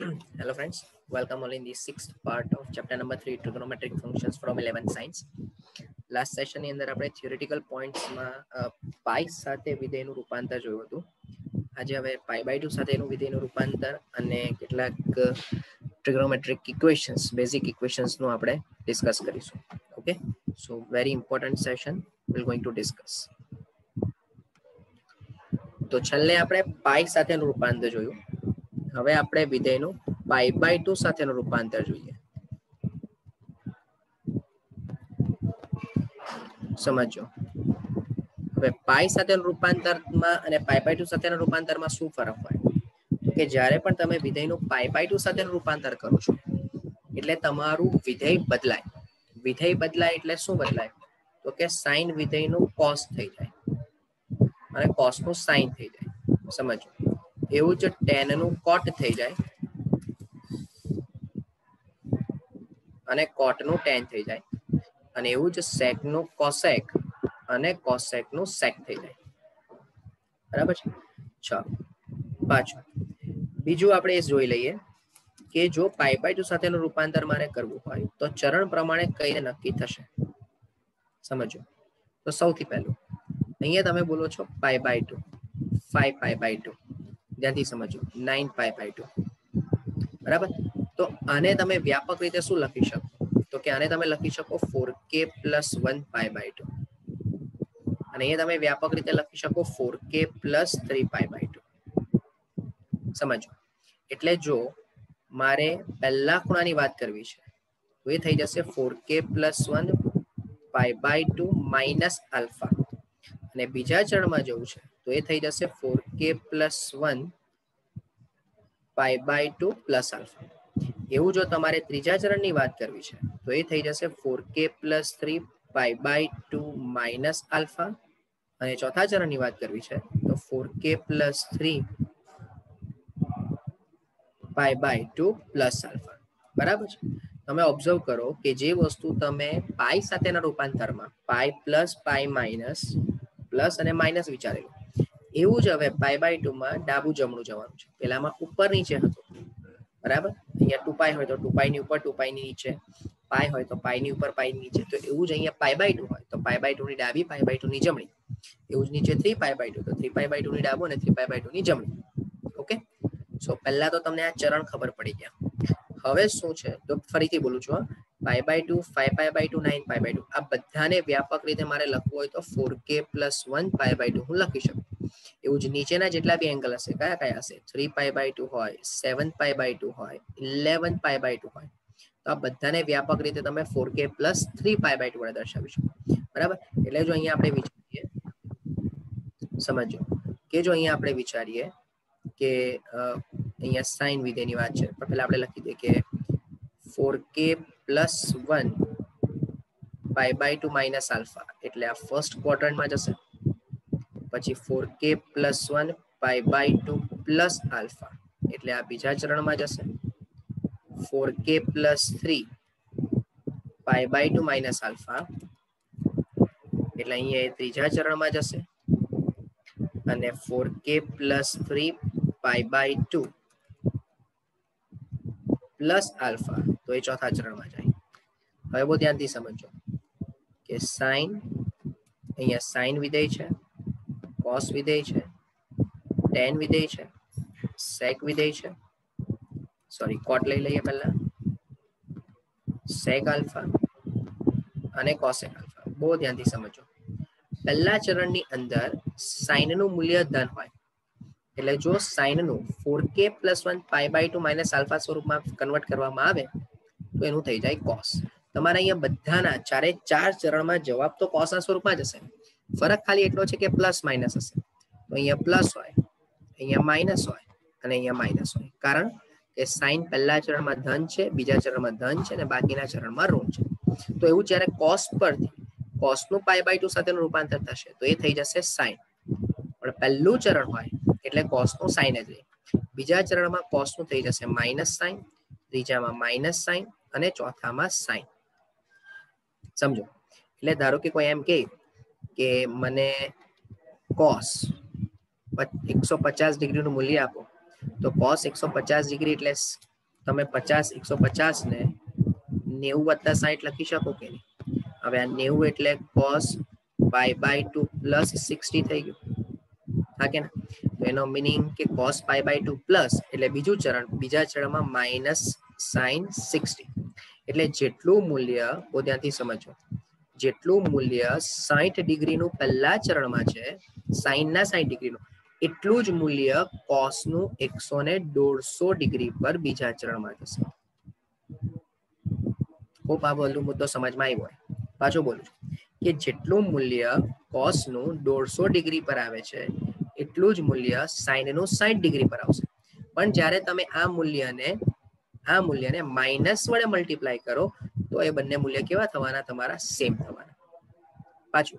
Hello friends, welcome all in the sixth part of chapter number 3 trigonometric functions from 11th science. Last session ની અંદર આપણે theoretical points માં પાઈ સાથે વિધેયનું રૂપાંતર જોયું હતું. આજે હવે પાઈ બાય 2 સાથેનું વિધેયનું રૂપાંતર અને કેટલાક trigonometric equations, basic equations નું આપણે ડિસ્કસ કરીશું. Okay, so very important session we're going to discuss. તો છેલ્લે આપણે પાઈ સાથેનું રૂપાંતર જોયું. હવે આપણે વિધેયનું પાઈ બાય 2 સાથેનું રૂપાંતર જોઈએ. સમજો. હવે પાઈ સાથેનું રૂપાંતરમાં અને પાઈ બાય 2 સાથેના રૂપાંતરમાં શું ફરક હોય? કે જ્યારે પણ તમે વિધેયનું પાઈ બાય 2 સાથેનું રૂપાંતર કરો છો એટલે તમારું વિધેય બદલાય. વિધેય બદલાય એટલે શું બદલાય? તો કે સાઇન વિધેયનું cos થઈ જાય અને cos નું sin થઈ જાય. સમજો. એવું જ tan નું cot થઈ જાય અને cot નું tan થઈ જાય અને એવું જ sec નું cosec અને cosec નું sec થઈ જાય. બરાબર છે? ચાલો પાછું બીજું આપણે એ જોઈ લઈએ કે જો પાઈ બાય 2 સાથેનું રૂપાંતર મારે કરવું હોય તો ચરણ પ્રમાણે કઈ રીતે નક્કી થશે? સમજો. તો સૌથી પહેલું અહીંયા તમે બોલો છો પાઈ બાય 2, 5 પાઈ બાય 2, ધ્યાનથી સમજો 9 પાઈ બાય 2. બરાબર? તો આને તમે વ્યાપક રીતે શું લખી શકો? તો કે આને તમે લખી શકો 4k + 1 પાઈ બાય 2 અને અહીંયા તમે વ્યાપક રીતે લખી શકો 4k + 3 પાઈ બાય 2. સમજો. એટલે જો મારે પહેલા ખૂણાની વાત કરવી છે તો એ થઈ જશે 4k + 1 pi by 2 minus alpha અને બીજા ચરણમાં જવું છે તો એ થઈ જશે 4k + 1 pi by 2 plus alpha. એવું જો તમારે ત્રીજા ચરણની વાત કરવી છે તો એ થઈ જશે 4k + 3 pi by 2 minus alpha અને ચોથા ચરણની વાત કરવી છે તો 4k + 3 pi by 2 plus alpha. બરાબર છે? તમે ઓબ્ઝર્વ કરો કે જે વસ્તુ તમે પાઈ સાથેના રૂપાંતરમાં pi plus pi minus plus અને માઇનસ વિચારેલું એવું જ હવે પાઈ બાય 2 માં ડાબું જમણું જવાનું છે. પેલામાં ઉપર નીચે હતું. બરાબર? અહીંયા 2 પાઈ હોય તો 2 પાઈ ની ઉપર 2 પાઈ ની નીચે, પાઈ હોય તો પાઈ ની ઉપર પાઈ ની નીચે. તો એવું જ અહીંયા પાઈ બાય 2 હોય તો પાઈ બાય 2 ની ડાબી, પાઈ બાય 2 ની જમણી. એવું જ નીચે 3 પાઈ બાય 2 તો 3 પાઈ બાય 2 ની ડાબું અને 3 પાઈ બાય 2 ની જમણી. ઓકે? સો પહેલા તો તમને આ ચરણ ખબર પડી ગયા. હવે શું છે તો ફરીથી બોલું છું, pi by 2, 5 pi by 2, 9 pi by 2 આ બધાને વ્યાપક રીતે મારે લખવું હોય તો 4k + 1 પાઈ બાય 2 હું લખી શકું. એવું જ નીચેના જેટલા બી એંગલ હશે કયા કયા હશે? 3 પાઈ બાય 2 હોય, 7 પાઈ બાય 2 હોય, 11 પાઈ બાય 2 હોય. તો આ બધાને વ્યાપક રીતે તમે 4k + 3 પાઈ બાય 2 વડે દર્શાવી શકો. બરાબર? એટલે જો અહીંયા આપણે વિચારીએ, સમજો કે જો અહીંયા આપણે વિચારીએ કે અહીંયા સાઇન વિધેયની વાત છે પણ પહેલા આપણે લખી દઈએ કે 4k + 1 pi by 2 minus alpha એટલે આ ફર્સ્ટ ક્વોડ્રન્ટમાં જશે. પછી 4k + 1 pi by 2 plus alpha એટલે આ બીજા ચરણમાં જશે. 4k + 3 pi by 2 minus alpha એટલે અહીંયા ત્રીજા ચરણમાં જશે અને 4k + 3 pi by 2 plus alpha તો એ ચોથા ચરણમાં જાય. હવે બહુ ધ્યાનથી સમજો કે સાઇન, અહીંયા સાઇન વિધેય છે, કોસ વિધેય છે, tan વિધેય છે, sec વિધેય છે, સોરી કોટ લઈ લઈએ પહેલા, sec આલ્ફા અને cosec આલ્ફા. બહુ ધ્યાનથી સમજો. પહેલા ચરણની અંદર સાઇન નું મૂલ્ય ધન હોય એટલે જો સાઇન નું 4k + 1 pi by 2 minus alpha સ્વરૂપમાં કન્વર્ટ કરવામાં આવે તો એનું થઈ જાય cos. તમારે અહીંયા બધાના ચારે ચાર ચરણમાં જવાબ તો cos ના સ્વરૂપમાં જ હશે. ફરક ખાલી એટલો છે કે પ્લસ માઇનસ હશે. તો અહીંયા પ્લસ હોય, અહીંયા માઇનસ હોય અને અહીંયા માઇનસ હોય. કારણ કે સાઇન પહેલા ચરણમાં ધન છે, બીજા ચરણમાં ધન છે અને બાકીના ચરણમાં ઋણ છે. તો એવું જ્યારે cos પરથી cos નું પાઈ બાય 2 સાથેનું રૂપાંતર થશે તો એ થઈ જશે sin. પણ પહેલું ચરણ હોય એટલે cos નું sin જ રહે. બીજા ચરણમાં cos નું થઈ જશે માઇનસ sin, ત્રીજામાં માઇનસ sin અને ચોથામાં sin. સમજો. એટલે ધારો કે કોઈ એમ કે મને cos 150 ડિગ્રીનું મૂલ્ય આપો તો cos 150 ડિગ્રી એટલે તમે 50 150 ને 90 વત્તા 60 લખી શકો કે નહીં? હવે આ 90 એટલે cos pi/2 પ્લસ 60 થઈ ગયું, હા કે ના? તો એનો મીનિંગ કે cos pi/2 પ્લસ એટલે બીજું ચરણ, બીજા ચરણમાં માઇનસ sin 60. એટલે જેટલું મૂલ્ય ધ્યાનથી સમજો, જેટલું મૂલ્ય 60 ડિગ્રીનું પહેલા ચરણમાં છે, sin ના 60 ડિગ્રીનું, એટલું જ મૂલ્ય cos નું 150 ડિગ્રી પર બીજા ચરણમાં જશે. હોપ આ બધું મુદ્દો સમજમાં આવ્યો હોય. પાછું બોલું છું કે જેટલું મૂલ્ય cos નું 150 ડિગ્રી પર આવે છે, એટલું જ મૂલ્ય sin નું 60 ડિગ્રી પર આવશે. પણ જ્યારે તમે આ મૂલ્યને માઇનસ વડે મલ્ટીપ્લાય કરો તો એ બંને મૂલ્ય કેવા થવાના? તમારા સેમ થવાના. પાછું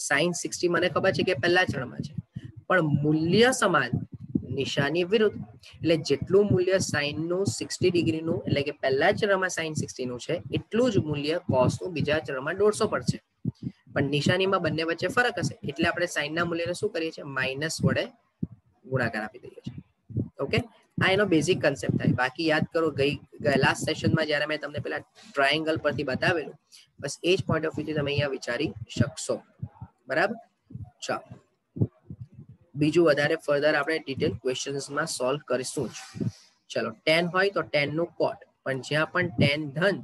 sin 60 મને ખબર છે કે પહેલા ચરણમાં છે, પણ મૂલ્ય સમાન, નિશાની વિરુદ્ધ. એટલે જેટલું મૂલ્ય sin નું 60 ડિગ્રીનું એટલે કે પહેલા ચરણમાં sin 60 નું છે, એટલું જ મૂલ્ય cos નું બીજા ચરણમાં 150 પર છે. પણ નિશાનીમાં બંને વચ્ચે ફરક હશે, એટલે આપણે sin ના મૂલ્યને શું કરીએ છીએ? માઇનસ વડે ગુણાકાર આપી દઈએ છીએ. ઓકે, આ એનો બેઝિક કન્સેપ્ટ થાય. બાકી યાદ કરો, લાસ્ટ સેશનમાં જ્યારે મેં તમને પેલા ટ્રાયેંગલ પરથી બતાવેલું, બસ એ જ પોઈન્ટ ઓફ વ્યૂથી તમે અહીંયા વિચારી શકશો. બરાબર? ચાલો, બીજું વધારે ફર્ધર આપણે ડિટેલ ક્વેશ્ચન્સમાં સોલ્વ કરીશું જ. ચલો, tan હોય તો tan નું cot, પણ જ્યાં પણ tan ધન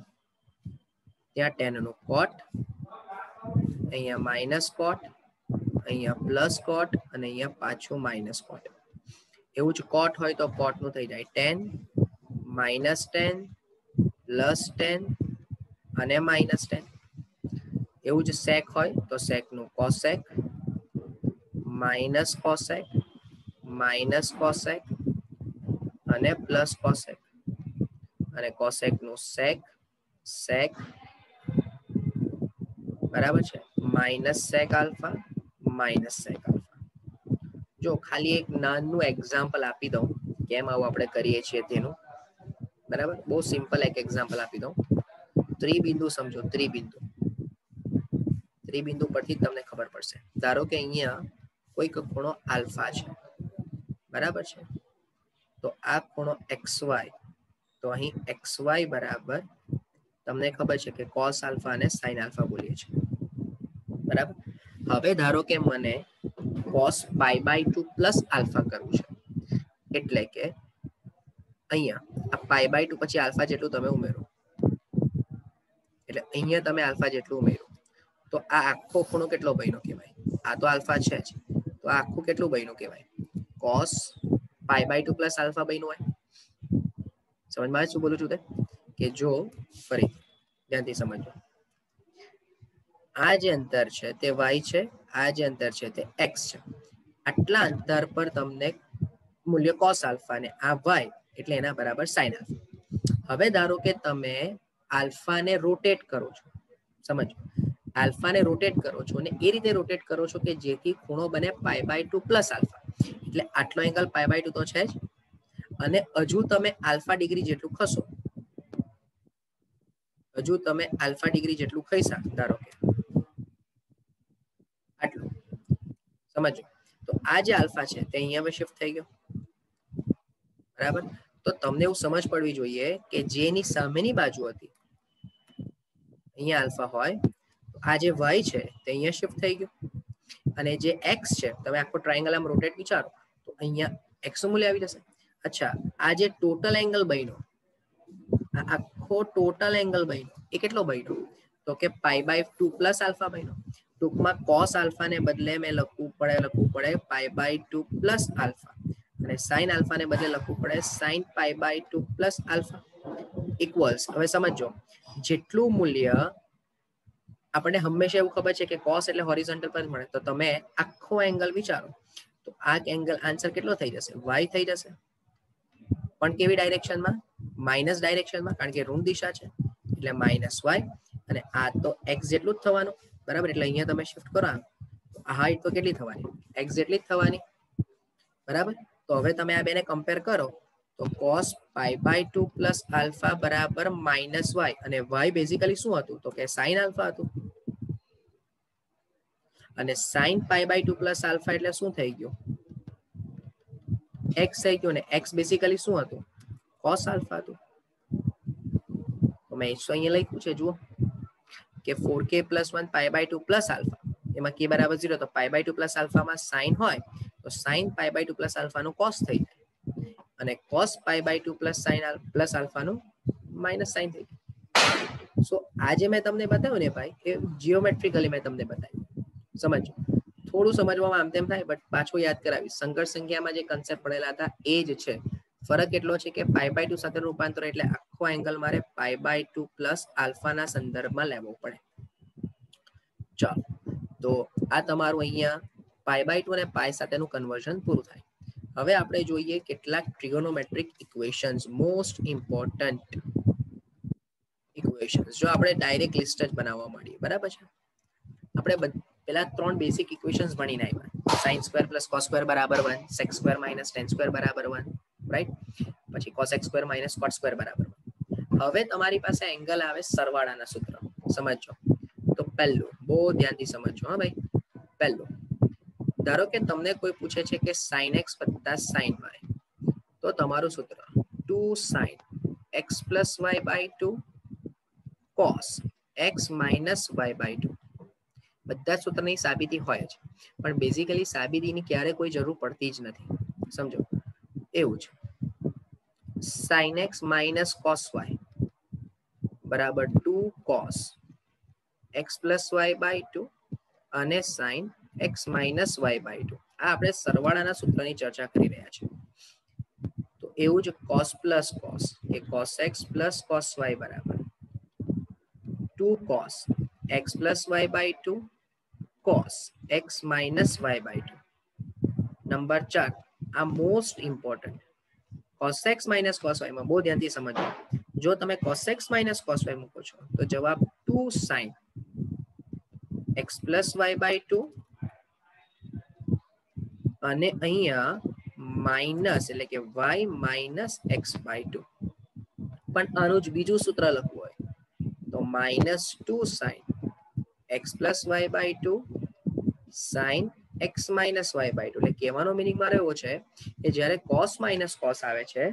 ત્યાં tan નું cot, અહીંયા માઇનસ cot, અહીંયા પ્લસ cot અને અહીંયા પાછું માઇનસ cot. એવું જ cot હોય તો cot નું થઈ જાય tan, minus tan, plus tan અને માઇનસ tan. એવું જ sec હોય તો sec નું cosec, minus cosec, minus cosec અને પ્લસ cosec, અને cosec નું sec, sec, બરાબર છે, minus sec alpha, minus sec alpha. જો ખાલી એક નાનું એક્ઝામ્પલ આપી દઉં કેમ આવું આપણે કરીએ છીએ તેનું. બરાબર, બહુ સિમ્પલ એક એક્ઝામ્પલ આપી દઉં. ત્રિબિંદુ સમજો, ત્રિબિંદુ પરથી તમને ખબર પડશે. ધારો કે અહીંયા કોઈક ખૂણો આલ્ફા છે, બરાબર છે, તો આ ખૂણો XY, તો અહીં XY બરાબર તમને ખબર છે કે cos આલ્ફા અને sin આલ્ફા બોલીએ છીએ. બરાબર, હવે ધારો કે મને cos pi/2 પ્લસ આલ્ફા કરવું છે, એટલે કે અહીંયા આ pi/2 પછી આલ્ફા જેટલું તમે ઉમેરો, એટલે અહીંયા તમે આલ્ફા જેટલું ઉમેરો તો આ આખો ખૂણો કેટલો બન્યો કહેવાય? આ તો આલ્ફા છે જ, તો આ આખું કેટલું બન્યું કહેવાય? cos pi/2 પ્લસ આલ્ફા બન્યું હોય. સમજમાં શું બોલું છું? કે જો ફરી ધ્યાનથી સમજો, આ જે અંતર છે તે y છે, આ જે અંતર છે તે x છે. આટલા અંતર પર તમને મૂલ્ય cos આલ્ફા અને આ y એટલે એના બરાબર sin આલ્ફા. હવે ધારો કે તમે આલ્ફાને રોટેટ કરો છો, સમજો, આલ્ફાને રોટેટ કરો છો અને એ રીતે રોટેટ કરો છો કે જેથી ખૂણો બને pi/2 પ્લસ આલ્ફા. એટલે આટલો એંગલ pi/2 તો છે જ, અને હજુ તમે આલ્ફા ડિગ્રી જેટલું ખસો, હજુ તમે આલ્ફા ડિગ્રી જેટલું ખસ્યા, ધારો કે આટલું, સમજો, તો આ જે આલ્ફા છે તે અહીંયા શિફ્ટ થઈ ગયો. બરાબર, તો તમને એવું સમજ પડવી જોઈએ કે જેની સામેની બાજુ હતી અહીંયા આલ્ફા હોય, આ જે y છે તે અહીંયા શિફ્ટ થઈ ગયું, અને જે x છે, તમે આખો ટ્રાયેંગલ આમ રોટેટ વિચારો તો અહીંયા x નું મૂલ્ય આવી જશે. અચ્છા, આ જે ટોટલ એંગલ બન્યો, આ આખો ટોટલ એંગલ બન્યો, એ કેટલો બન્યો? તો કે pi/2 પ્લસ આલ્ફા બન્યો. ટૂંકમાં cos આલ્ફા ને બદલે મેં લખવું પડે pi/2 પ્લસ આલ્ફા, અને sin આલ્ફા ને બદલે લખવું પડે sin pi/2 plus alpha equals. હવે સમજો, જેટલું મૂલ્ય આપણને હંમેશા એવું ખબર છે કે cos એટલે હોરિઝોન્ટલ પર મળે, તો તમે આખો એંગલ વિચારો તો આ એંગલ આન્સર કેટલો થઈ જશે? y થઈ જશે. પણ કેવી ડાયરેક્શનમાં? માઇનસ ડાયરેક્શનમાં, કારણ કે ઋણ દિશા છે એટલે માઇનસ y, અને આ તો x જેટલું જ થવાનું. બરાબર, એટલે અહીંયા તમે શિફ્ટ કરો આ હાઈટ તો કેટલી થવાની? x જેટલી જ થવાની. બરાબર, તો હવે તમે આ બેને કમ્પેર કરો તો cos pi/2 પ્લસ આલ્ફા બરાબર માઇનસ y, અને y બેઝિકલી શું હતું? તો કે sin આલ્ફા હતું. અને sin pi/2 પ્લસ આલ્ફા એટલે શું થઈ ગયું? x થઈ ગયું, ને x બેઝિકલી શું હતું? cos આલ્ફા હતું. તો મેં અહીંયા લખ્યું છે જુઓ કે 4k + 1 π/2 + આલ્ફા, એમાં k બરાબર 0 તો π/2 + આલ્ફામાં સાઇન હોય તો સાઇન π/2 + આલ્ફાનું કોસ થઈ જાય અને કોસ π/2 + સાઇન + આલ્ફાનું માઇનસ સાઇન થઈ જાય. સો આજે મેં તમને બતાવ્યું ને ભાઈ એ જીઓમેટ્રિકલી મેં તમને બતાવ્યું, સમજો થોડું સમજવામાં આમ તેમ થાય બટ પાછું યાદ કરાવીશ. સંકર સંખ્યામાં જે કન્સેપ્ટ પડેલા હતા એ જ છે. ફરક એટલો છે કે π/2 સાથે રૂપાંતર એટલે આખો એંગલ મારે π/2 + આલ્ફાના સંદર્ભમાં લેવો પડે. ચાલો તો આ તમારું અહીંયા π/2 અને π સાથેનું કન્વર્ઝન પૂરું થાય. હવે આપણે જોઈએ કેટલાક trigonometric equations, most important equations. જો આપણે ડાયરેક્ટ લિસ્ટ જ બનાવવા માંડીએ, બરાબર છે. આપણે પેલા 3 બેસિક ઇક્વેશન્સ ભણીને આવ્યા. sin² + cos² = 1, sec² - tan² = 1, right. પછી cosx² - cot² = 1. હવે તમારી પાસે એંગલ આવે સરવાળાના સૂત્ર. સમજો તો પહેલું બહુ ધ્યાનથી સમજો. હા ભાઈ, પહેલું ધારો કે તમને કોઈ પૂછે છે કે sin x + sin y, તો તમારું સૂત્ર 2sin x + y/2 cos x - y/2. બધા સૂત્રની સાબિતી હોય છે પણ બેઝિકલી સાબિતીની ક્યારે કોઈ જરૂર પડતી જ નથી. સમજો એવું છે. sin x - cos y બરાબર 2 cos x + y/2 અને sin x - y/2. આ આપણે સરવાળાના સૂત્રની ચર્ચા કરી રહ્યા છીએ. તો એવું જ cos + cos એ cos x + cos y બરાબર 2 cos x + y/2 cos x - y/2. Number 4 આ most important cos x - cos y માં બહુ ધ્યાનથી સમજો. જો તમે cos x - cos y મૂકો છો તો જવાબ 2 sin x + y/2 અને અહીંયા માઇનસ એટલે કે y - x/2. પણ આનું જ બીજું સૂત્ર લખવું હોય તો -2 sin x + y/2 sin x - y/2. એટલે કહેવાનો મિનિંગ મારો એવો છે કે જ્યારે cos - cos આવે છે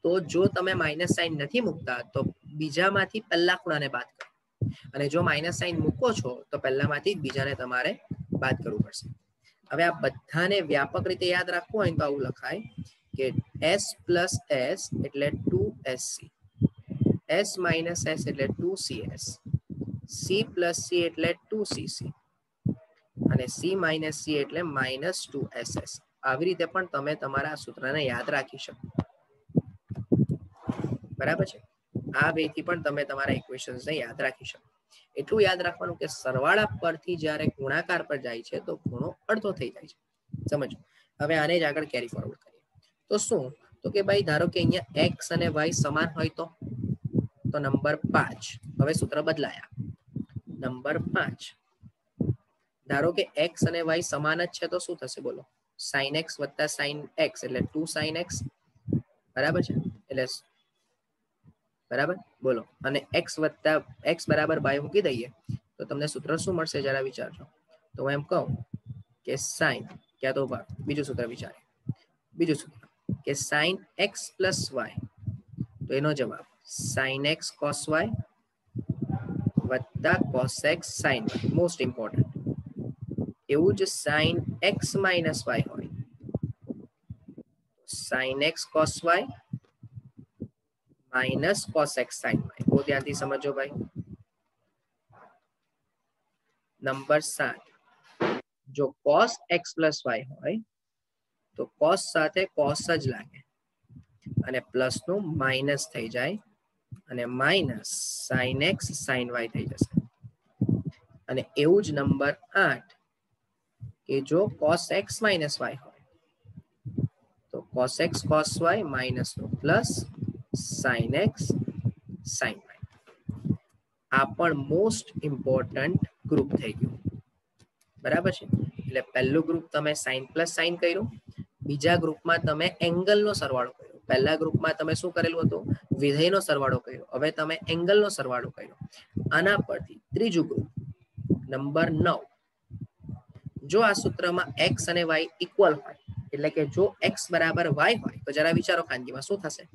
તો જો તમે માઇનસ સાઇન નથી મૂકતા તો બીજામાંથી પહેલા ખૂણાને બાદ કરો, અને જો માઇનસ સાઇન મૂકો છો તો પહેલામાંથી બીજાને તમારે બાદ કરવું પડશે. હવે આ બધાને વ્યાપક રીતે યાદ રાખવું હોય તો આવું લખાય કે s + s એટલે 2sc, s - s એટલે 2cs, c + c એટલે 2cc અને c - c એટલે -2ss. આવી રીતે પણ તમે તમારા સૂત્રને યાદ રાખી શકો. બરાબર છે. આ બેથી પણ તમે તમારા ઇક્વેશન્સને યાદ રાખી શકો. એટલું યાદ રાખવાનું કે સરવાળા પરથી જ્યારે ગુણાકાર પર જાય છે તો ખૂણો અડધો થઈ જાય છે. સમજો. હવે આને જ આગળ કેરી ફોરવર્ડ કરીએ તો શું, તો કે ભાઈ ધારો કે અહીંયા x અને y સમાન હોય તો નંબર 5. હવે સૂત્ર બદલાયા. નંબર 5 ધારો કે x અને y સમાન જ છે તો શું થશે બોલો? sin x + sin x એટલે 2 sin x, બરાબર છે. એટલે બરાબર બોલો, અને x = y મૂકી દઈએ તો તમને સૂત્ર શું મળશે જરા વિચારજો. તો હું એમ કહું કે sin, ક્યાં તો બીજું સૂત્ર વિચારે, બીજું સૂત્ર કે sin x + y, તો એનો જવાબ sin x cos y + cos x sin y. Most important. એવું જ sin x - y હોય sin x cos y - cos x sin y. બહુ ધ્યાનથી સમજો ભાઈ. નંબર 7 જો cos x + y હોય તો cos સાથે cos જ લાગે અને પ્લસ નું માઇનસ થઈ જાય અને minus sin x sin y થઈ જશે. અને એવું જ નંબર 8 કે જો cos x - y હોય તો cos x cos y minus નું plus sin x sin y. આ પણ મોસ્ટ ઇમ્પોર્ટન્ટ ગ્રુપ થઈ ગયું. બરાબર છે. એટલે પહેલું ગ્રુપ તમે sin + sin કર્યું, બીજા ગ્રુપમાં તમે એંગલનો સરવાળો કર્યો. પહેલા ગ્રુપમાં તમે શું કરેલું હતું? વિધેયનો સરવાળો કર્યો. હવે તમે એંગલનો સરવાળો કર્યો. આના પરથી ત્રીજું ગ્રુપ નંબર 9. જો આ સૂત્રમાં x અને y ઇક્વલ હોય એટલે કે જો x = y હોય તો જરા વિચારો ખાનગીમાં શું થશે?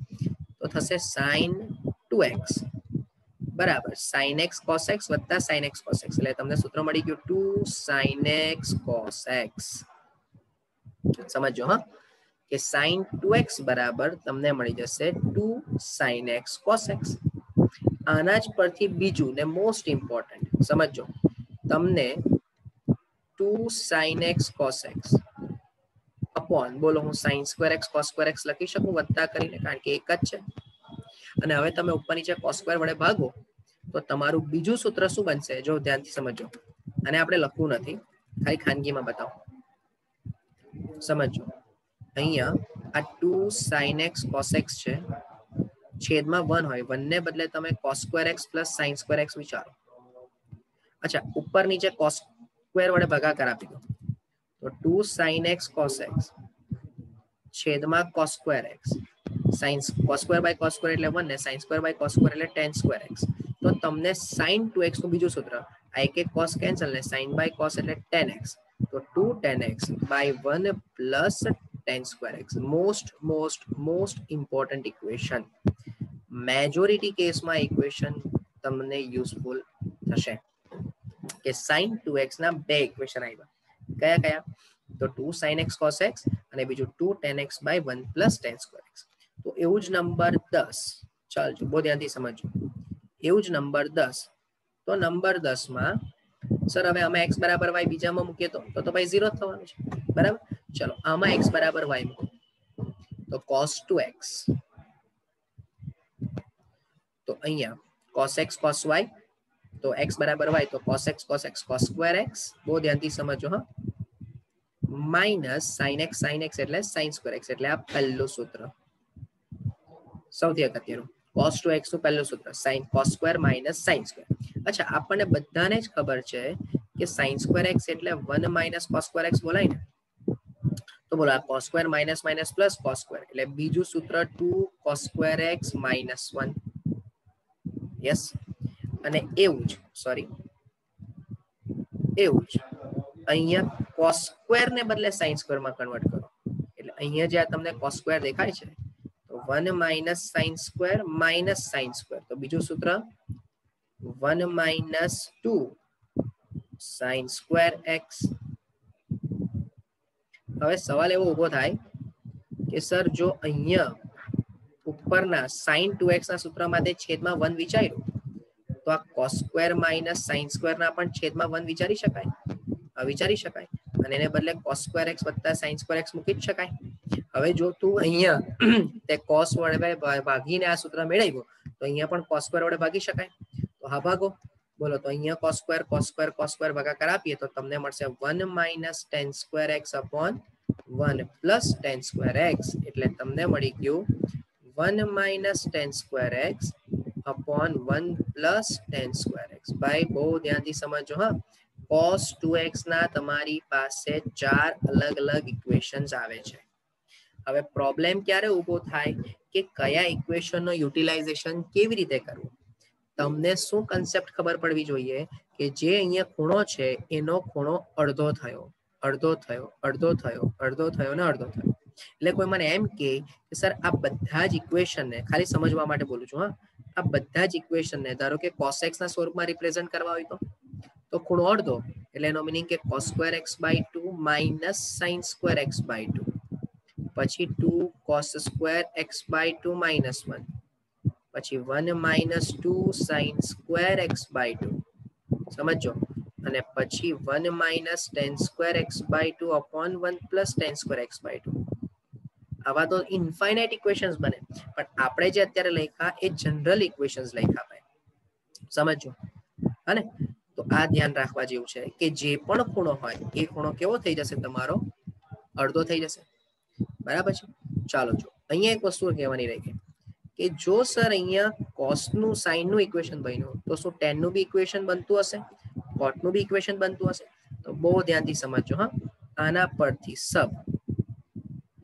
તો થશે sin 2x બરાબર sin x cos x વત્તા sin x cos x એટલે તમને સૂત્ર મળી ગયું 2 sin x cos x સમજો હા કે sin 2x બરાબર તમને મળી જશે 2 sin x cos x આના જ પરથી બીજું ને મોસ્ટ ઇમ્પોર્ટન્ટ સમજો તમને 2 sin x cos x upon बोलो હું sin square x cos square x લખી શકું વત્તા કરીને કારણ કે એક જ છે અને હવે તમે ઉપર નીચે cos square વડે ભાગો તો તમારું બીજું સૂત્ર શું બનશે જો ધ્યાનથી સમજો અને આપણે લખવું નથી ખાલી ખાનગીમાં બતાવો સમજો અહીંયા આ 2 sin x cos x છે છેદમાં 1 હોય 1 ને બદલે તમે cos square x plus sin square x વિચારો અચ્છા ઉપર નીચે cos square વડે ભાગાકાર આપી દો તો 2 sin x cos x છેદમાં cos square x sin cos square by cos square એટલે 1 ને sin square by cos square એટલે tan square x તો તમને sin 2x નું બીજું સૂત્ર આ એક cos કેન્સલ ને sin by cos એટલે tan x તો 2 tan x by 1 plus tan square x most important equation majority કેસમાં ઇક્વેશન તમને યુઝફુલ થશે કે sin 2x ના બે ઇક્વેશન આવ્યા કયા કયા તો 2 sin x cos x અને બીજું 2 tan x by 1 plus tan square x તો એવું જ નંબર 10 ચાલજો બહુ ધ્યાનથી સમજો એવું જ નંબર 10 તો નંબર 10 માં સર હવે અમે x બરાબર y બીજામાં મૂકીએ તો ભાઈ 0 થવાનું છે બરાબર ચલો આમાં x બરાબર y મૂકો તો cos 2x તો અહીંયા cos x cos y તો x બરાબર y તો cos x cos square x બહુ ધ્યાનથી સમજો હા માઇનસ sin x એટલે sin square x એટલે આ પહેલું સૂત્ર સૌથી અગત્યનું cos 2x નું પહેલું સૂત્ર sin cos square minus sin square અચ્છા આપણને બધાને જ ખબર છે કે sin square x એટલે 1 minus cos square x બોલાય ને તો બોલો આ cos square minus plus cos square એટલે બીજું સૂત્ર 2 cos square x minus 1 yes અને એવું જ અહીંયા cos square ને બદલે sin square માં કન્વર્ટ કરો એટલે અહીંયા જે તમને cos square દેખાય છે તો 1 minus sin square તો બીજું સૂત્ર 1 minus 2 sin square x હવે સવાલ એવો ઊભો થાય કે સર જો અહીંયા ઉપરના sin 2x ના સૂત્રમાંથી છેદમાં 1 વિચાર્યું તો આ cos square minus sin square ના પણ છેદમાં 1 વિચારી શકાય અને એને બદલે cos square x વત્તા sin square x મૂકી જ શકાય હવે જો તું અહીંયા તે cos વડે ભાગીને આ સૂત્ર મેળવ્યો તો અહીંયા પણ cos square વડે ભાગી શકાય તો હા ભાગો બોલો તો અહીંયા cos square ભાગાકાર આપીએ તો તમને મળશે 1 minus tan square x upon 1 plus tan square x એટલે તમને મળી ગયું 1 minus tan square x upon 1 plus tan square x ભાઈ બહુ ધ્યાનથી સમજો હા cos 2x ના તમારી પાસે 4 અલગ ઇક્વેશન્સ આવે છે હવે પ્રોબ્લેમ ક્યારે ઊભો થાય કે કયા ઇક્વેશનનો યુટિલાઇઝેશન કેવી રીતે કરવું તમને શું કન્સેપ્ટ ખબર પડવી જોઈએ કે જે અહીંયા ખૂણો છે એનો ખૂણો અડધો થયો ને અડધો થયો એટલે કોઈ મને એમ કે સર આ બધા જ ઇક્વેશનને ખાલી સમજવા માટે બોલું છું હા આ બધા જ ઇક્વેશનને ધારો કે cos x ના સ્વરૂપમાં રિપ્રેઝન્ટ કરવા હોય તો ખૂણો અડધો એટલે એનો મીનિંગ કે cos square x by 2 minus sin square x by 2 પછી 2 cos square x by 2 minus 1 પછી 1 minus 2 sin square x by 2 સમજો અને પછી 1 minus tan square x by 2 upon 1 plus tan square x by 2 આવા તો infinite equations બને પણ આપણે જે અત્યારે લખ્યા એ જનરલ ઇક્વેશન્સ લખ્યા ભાઈ સમજો અને તો આ ધ્યાન રાખવા જેવું છે કે જે પણ ખૂણો હોય એ ખૂણો કેવો થઈ જશે તમારો અડધો થઈ જશે બરાબર છે ચાલો જો અહીંયા એક વસ્તુ કહેવાની રહી ગઈ કે જો સર અહીંયા cos નું sin નું ઇક્વેશન બન્યું તો શું tan નું બી ઇક્વેશન બનતું હશે cot નું બી ઇક્વેશન બનતું હશે તો બહુ ધ્યાનથી સમજો હા આના પરથી સબ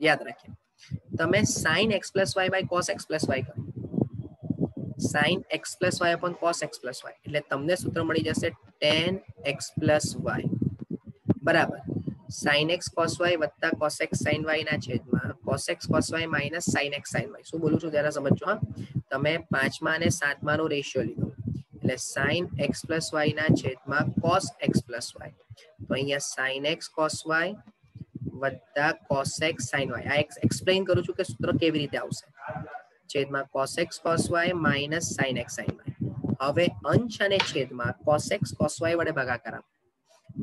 યાદ રાખીએ તમે sin x plus y by cos x plus y કરો sin x plus y upon cos x plus y એટલે તમને સૂત્ર મળી જશે tan x plus y બરાબર sin x cos y વત્તા cos x sin y ના છેદમાં cos x cos y minus sin x sin y શું બોલું છું જરા સમજો હા તમે 5મા અને 7મા નો રેશિયો લીધો એટલે sin x plus y ના છેદમાં cos x plus y. તો અહીંયા sin x cos y વત્તા cos x sin y. આ એક્સપ્લેન કરું છું કે સૂત્ર કેવી રીતે આવશે. છેદમાં cos x cos y minus sin x sin y. હવે અંશ અને છેદમાં cos x cos y વડે ભાગાકાર આપો.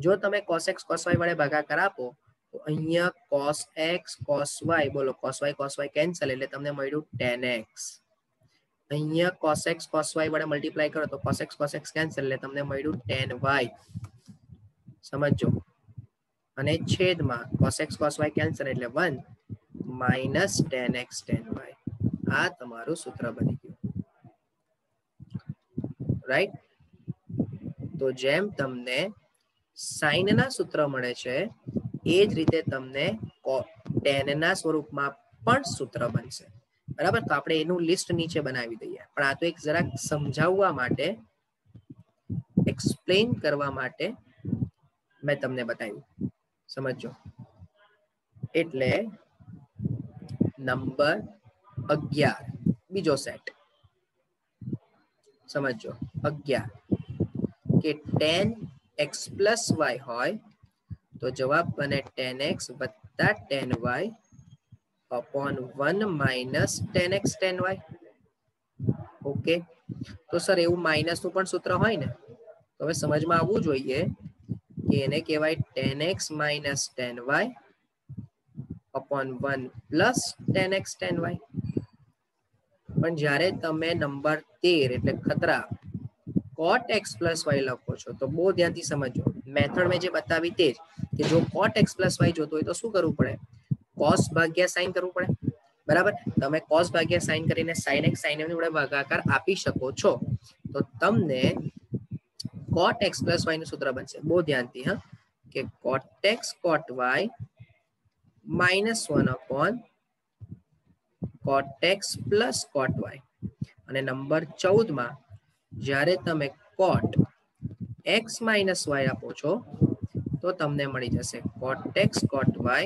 જો તમે cos x cos y વડે ભાગાકાર આપો તો અહીંયા cos x cos y, બોલો cos y કેન્સલ, એટલે તમને મળ્યું tan x. અહીંયા cos x cos y વડે મલ્ટીપ્લાય કરો તો cos x કેન્સલ, એટલે તમને મળ્યું tan y. સમજો. અને છેદમાં cos x cos y cancel એટલે 1 minus tan x tan y. આ તમારું સૂત્ર બની ગયું, રાઈટ. તો જેમ તમને sin ના સૂત્ર મળે છે એ જ રીતે તમને tan ના સ્વરૂપમાં પણ સૂત્ર બનશે, બરાબર. તો આપણે એનું લિસ્ટ નીચે બનાવી દઈએ, પણ આ તો એક જરાક સમજાવવા માટે, એક્સપ્લેન કરવા માટે મેં તમને બતાવ્યું. સમજો. એટલે નંબર 11 બીજો સેટ સમજો. 11 કે tan x plus y હોય તો જવાબ બને tan x વત્તા tan y upon 1 minus tan x tan y. Okay. તો સર એવું માઇનસ નું પણ સૂત્ર હોય ને, તો હવે સમજમાં આવવું જોઈએ કે એને કહેવાય tan x minus tan y upon 1 plus tan x tan y. પણ જ્યારે તમે નંબર 13 એટલે ખતરા cot x plus y લખો છો તો બહુ ધ્યાનથી સમજો. મેથડ મેં જે બતાવી તે જ, કે જો cot x plus y જોતો હોય તો શું કરવું પડે? cos ભાગ્યા sin કરવું પડે, બરાબર. તમે cos ભાગ્યા sin કરીને sin x sin y વડે ભાગાકાર આપી શકો છો. તો તમને cot x plus y નું સૂત્ર બનશે. બહુ ધ્યાનથી, હા, કે cot x cot y minus 1 upon cot x plus cot y. અને નંબર 14 માં જ્યારે તમે cot x minus y આપો છો તો તમને મળી જશે cot x cot y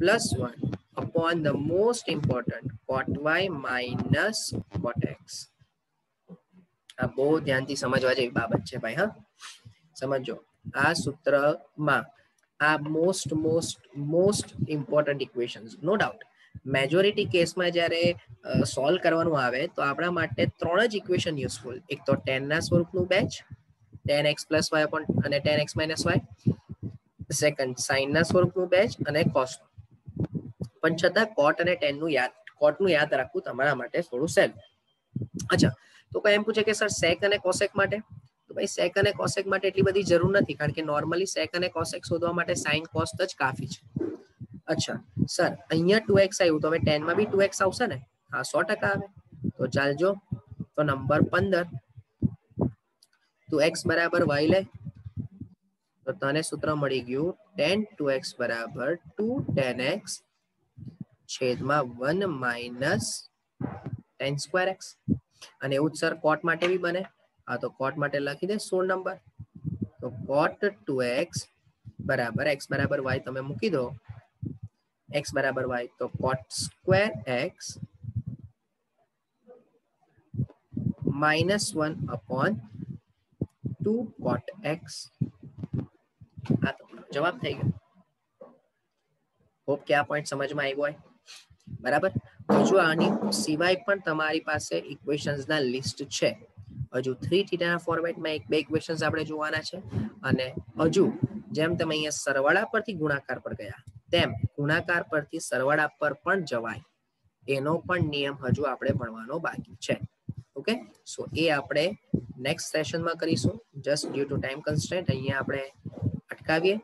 plus 1 upon the most important cot y minus cot x. આ બહુ ધ્યાનથી સમજવા જેવી બાબત છે ભાઈ, હા. સમજો. આ સૂત્રમાં આ most important equations, no doubt. Majority કેસમાં જ્યારે સોલ્વ કરવાનું આવે તો આપણા માટે 3 જ ઇક્વેશન યુઝફુલ. એક તો tan ના સ્વરૂપનું batch, tan x plus y અને tan x minus y. Second sin ના સ્વરૂપનું બેચ અને cos. પણ છતાં cot અને tan નું યાદ રાખવું તમારા માટે થોડું સહેલું. અચ્છા, તો કોઈ એમ પૂછે કે સર sec અને cosec માટે? તો ભાઈ sec અને cosec માટે એટલી બધી જરૂર નથી, કારણ કે નોર્મલી sec અને cosec શોધવા માટે sin cos જ કાફી છે. અચ્છા સર, અહીંયા 2x આવ્યું તો હવે tan માં બી 2x આવશે ને? હા, 100% આવે. તો ચાલજો. તો નંબર 15 2x બરાબર y લે તો તને સૂત્ર મળી ગયું tan 2x બરાબર 2 tan x છેદમાં 1 minus tan square x. અને એવું જ સર cot માટે બી બને. હા, તો cot માટે લખી દે 16 નંબર. તો cot 2x બરાબર x બરાબર y તમે મૂકી દો, x બરાબર y, તો cot square x minus 1 upon 2 cot x. આ તો જવાબ થઈ ગયો. હોપ કે આ પોઈન્ટ સમજમાં આવ્યો હોય, બરાબર. હજુ આની સિવાય પણ તમારી પાસે ઇક્વેશન્સના લિસ્ટ છે. હજુ 3 થીટાના ફોર્મેટમાં 1-2 ઇક્વેશન્સ આપણે જોવાના છે. અને હજુ જેમ તમે અહીંયા સરવાળા પરથી ગુણાકાર પર ગયા તેમ ગુણાકાર પરથી સરવાળા પર પણ જવાય, એનો પણ નિયમ હજુ આપણે ભણવાનો બાકી છે. ઓકે, સો એ આપણે નેક્સ્ટ સેશનમાં કરીશું. Just due to time constraint અહીંયા આપણે અટકાવીએ.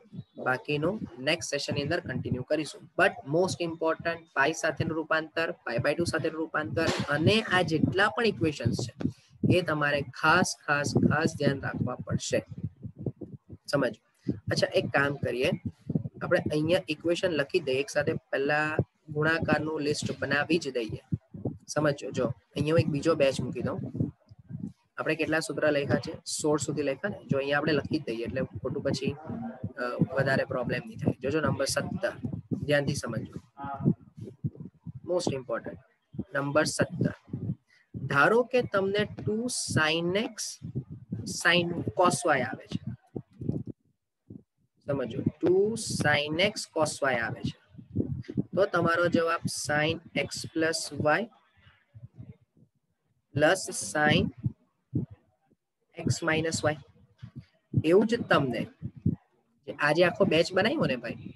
બાકીનું નેક્સ્ટ સેશનની અંદર કન્ટિન્યુ કરીશું. બટ મોસ્ટ ઇમ્પોર્ટન્ટ પાઈ સાથેનું રૂપાંતર, π/2 સાથેનું રૂપાંતર અને આ જેટલા પણ ઇક્વેશન્સ છે એ તમારે ખાસ ધ્યાન રાખવા પડશે. સમજો. અચ્છા, એક કામ કરીએ, આપણે અહીંયા ઇક્વેશન લખી દઈએ એક સાથે. પહેલા ગુણાકારનું લિસ્ટ બનાવી જ દઈએ. સમજો. જો અહીંયા એક બીજો બેચ મૂકી દઉં. આપણે કેટલા સૂત્ર લખ્યા છે? 16 સુધી લખ્યા ને. જો અહીંયા આપણે લખી દઈએ એટલે ખોટું પછી વધારે પ્રોબ્લેમ નહીં થાય. જોજો નંબર 17 ધ્યાનથી સમજો. મોસ્ટ ઇમ્પોર્ટન્ટ નંબર 17 ધારો કે તમને 2 sin x sin cos y આવે છે, સમજો 2 sin x cos y આવે છે, તો તમારો જવાબ sin x plus y plus sin x minus y. એવું જ તમને આજે આખો બેચ બનાવ્યો ને ભાઈ,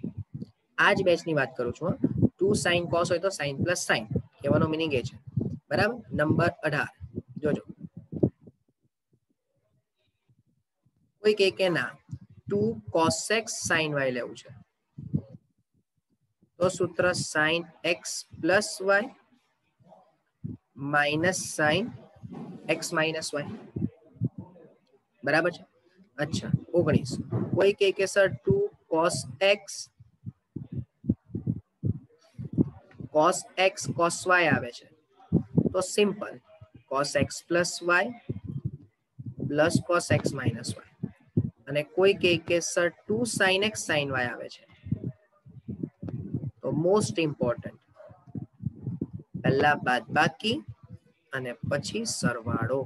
આ જ બેચની વાત કરું છું. 2 sin cos હોય તો sin plus sin, કહેવાનો મિનિંગ એ છે, બરાબર. નંબર 18 જોજો. કોઈ કહે કે ના 2 cos x sin y લેવું છે, તો સૂત્ર sin x plus y minus sin x minus y, બરાબર છે. અચ્છા 19 કોઈ કહે કે sir 2 cos x cos y આવે છે, તો simple cos x plus y plus cos x minus y. અને કોઈ કહે કે sir 2 sin x sin y આવે છે, તો મોસ્ટ ઇમ્પોર્ટન્ટ પહેલા બાદબાકી અને પછી સરવાળો.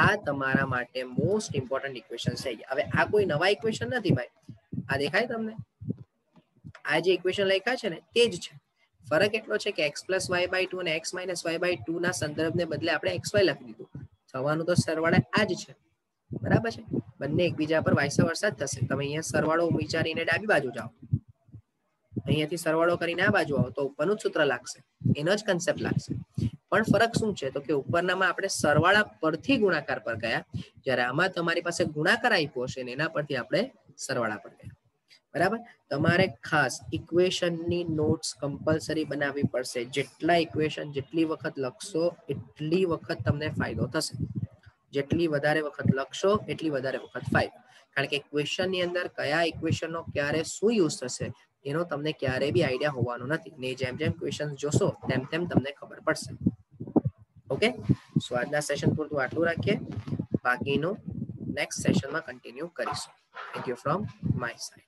આ તમારા માટે મોસ્ટ ઇમ્પોર્ટન્ટ ઇક્વેશન છે. હવે આ કોઈ નવા ઇક્વેશન નથી ભાઈ, આ દેખાય તમને, આ જે ઇક્વેશન લખ્યા છે ને તે જ છે. ફરક એટલો છે કે x plus y/2 અને x minus y/2 ના સંદર્ભને બદલે આપણે xy લખી દીધું. થવાનું તો સરવાળે આ જ છે, બરાબર છે. બંને એકબીજા પર વાઇસ વર્સા જ થશે. તમે અહીંયા સરવાળો વિચારીને ડાબી બાજુ જાઓ, અહીંયાથી સરવાળો કરીને આ બાજુ આવો તો ઉપરનું જ સૂત્ર લાગશે, એનો જ કન્સેપ્ટ લાગશે. પણ ફરક શું છે તો કે ઉપરનામાં આપણે સરવાળા પરથી ગુણાકાર પર ગયા, જ્યારે આમાં તમારી પાસે ગુણાકાર આપ્યો હશે ને એના પરથી આપણે સરવાળા પર ગયા, બરાબર. તમારે ખાસ ઇક્વેશનની નોટ્સ કમ્પલસરી બનાવવી પડશે. જેટલા ઇક્વેશન જેટલી વખત લખશો એટલી વખત તમને ફાયદો થશે. જેટલી વધારે વખત લખશો એટલી વધારે વખત ફાયદો. કારણ કે ઇક્વેશનની અંદર કયા ઇક્વેશનનો ક્યારે શું યુઝ થશે એનો તમને ક્યારે બી આઈડિયા હોવાનો નથી. ને જેમ જેમ ક્વેશ્ચન જોશો તેમ તેમ તમને ખબર પડશે. ઓકે, સો આજના સેશન પૂરતું આટલું રાખીએ, બાકીનું નેક્સ્ટ સેશનમાં કન્ટિન્યુ કરીશું. Thank you from my side.